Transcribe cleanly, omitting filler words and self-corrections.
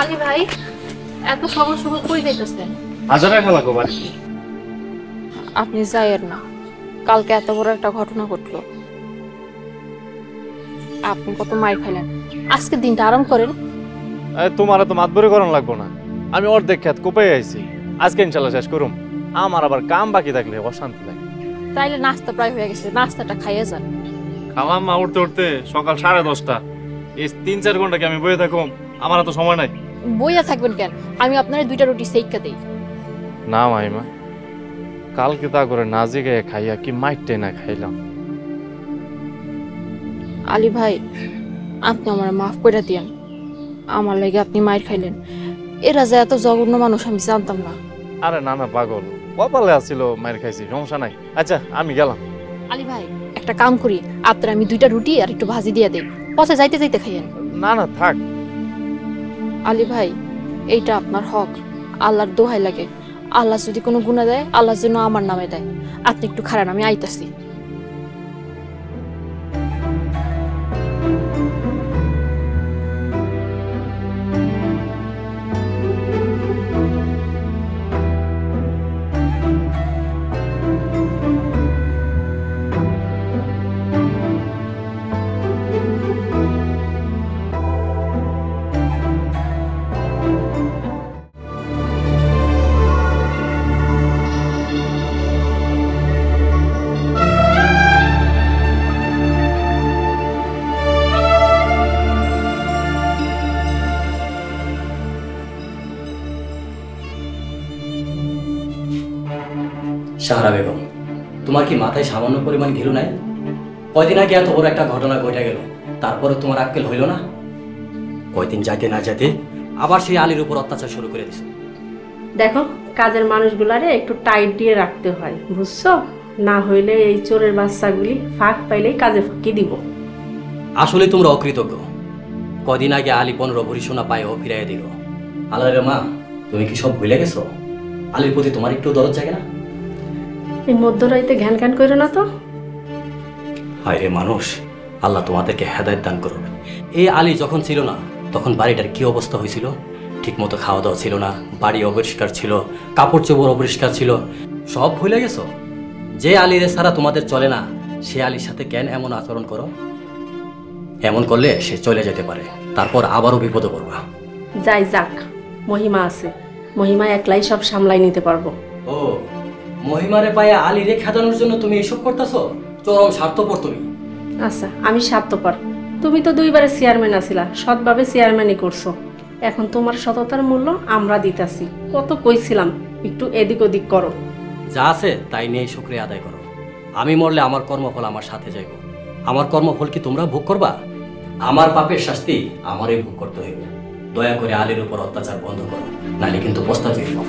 আলী ভাই, এত সকাল সকাল কই যাইতেছেন? হাজার টাকা লাগো বাড়ি। আপনি যাইয়ের না, কালকে এত বড় একটা ঘটনা ঘটলো। আপনি কত মাইর খাইলেন, আজকে দিনটা আরাম করেন। তোমার তো মাতবরি করানো লাগবো না, আমি অর্ধেক খেত কোপাই আইছি, আজকে ইনশাল্লাহ শেষ করুম। আমার আবার কাম বাকি থাকলে অশান্তি লাগে। তাইলে নাস্তা প্রায় হয়ে গেছে, নাস্তাটা খাইয়ে যান। খালাম মা উঠতে উঠতে সকাল 10:30। এই 3-4 ঘন্টা কি আমি বয়ে থাকুম? আমার তো সময় নাই। বইয়া থাকবেন কেন? আমি আপনার 2টা রুটি সেইকা দেই। না মাইমা, কালকে তা করে নাজি গায়ে খাইয়া কি মাইটে না খাইলাম। আলী ভাই, আপনি আমার মাফ করে দিয়েন। আমার লাগে আপনি মাইর খাইলেন, এরা যে এত জঘন্য মানুষ আমি জানতাম না। আরে না না পাগল, কপালে আসছিল মাইর খাইছি, সমস্যা নাই। আচ্ছা আমি গেলাম। আলী ভাই, একটা কাম করি, আপনার আমি 2টা রুটি আর একটু ভাজি দিয়ে দেই, পথে যাইতে যাইতে খাইয়েন। না না থাক। আলী ভাই, এইটা আপনার হক, আল্লাহর দোহাই লাগে। আল্লাহ যদি কোনো গুনাহ দেয়, আল্লাহ যেন আমার নামে দেয়। আপনি একটু খারান, আমি আইতাছি। সাহারা বেগম, তোমার কি মাথায় সামান্য পরিমাণ ঘিলু নাই? কয়দিন আগে এত বড় একটা ঘটনা ঘটে গেল, তারপরে তোমার আক্কেল হইল না? কয়দিন যাইতে না যেতে আবার সেই আলীর উপর অত্যাচার শুরু করে দিছো। দেখো, কাজের মানুষগুলারে একটু টাইট দিয়ে রাখতে হয়, বুঝছো? না হইলে এই চোরের বাচ্চাগুলি ফাঁক পাইলেই কাজে ফাঁকি দিব। আসলে তোমরা অকৃতজ্ঞ। কদিন আগে আলী 15 ভরি সোনা পায়েও ফিরাইয়া দিল। আল্লাহর মা, তুমি কি সব ভুলে গেছো? আলীর প্রতি তোমার একটু দরদ জাগে না? এই মধ্যরাইতে ঘ্যান ঘ্যান করো না তো। হায় রে মানুষ, আল্লাহ তোমাদেরকে হেদায়েত দান করবে। এই আলী যখন ছিল না, তখন বাড়িটার কি অবস্থা হয়েছিল? ঠিক মতো খাওয়া দাওয়া ছিল না, বাড়ি অপরিষ্কার ছিল, কাপড় চোপড় অপরিষ্কার ছিল। সব ভুলে গেছো? যে আলীর ছাড়া তোমাদের চলে না, সে আলীর সাথে কেন এমন আচরণ করো? এমন করলে সে চলে যেতে পারে, তারপর আবারও বিপদে পড়বা। যাই যাক, মহিমা আছে, মহিমা একলাই সব সামলাই নিতে পারবো। ও, মহিমারে পায়ে আলীরে খেদানোর জন্য তুমি এসব করতেছো? চরম স্বার্থপর তুমি। আচ্ছা, আমি স্বার্থপর। তুমি তো 2বারে চেয়ারম্যান আছিলা, সৎভাবে চেয়ারম্যানই করছো। এখন তোমার সততার মূল্য আমরা দিতাছি। কত কইছিলাম একটু এদিক ওদিক করো। যা আছে তাই নিয়ে শুকরিয়া আদায় করো। আমি মরলে আমার কর্মফল আমার সাথে যাইব। আমার কর্মফল কি তোমরা ভোগ করবা? আমার পাপের শাস্তি আমারই ভোগ করতে হইবে। দয়া করে আলীর উপর অত্যাচার বন্ধ করো, নাহলে কিন্তু পস্তাতে হইব।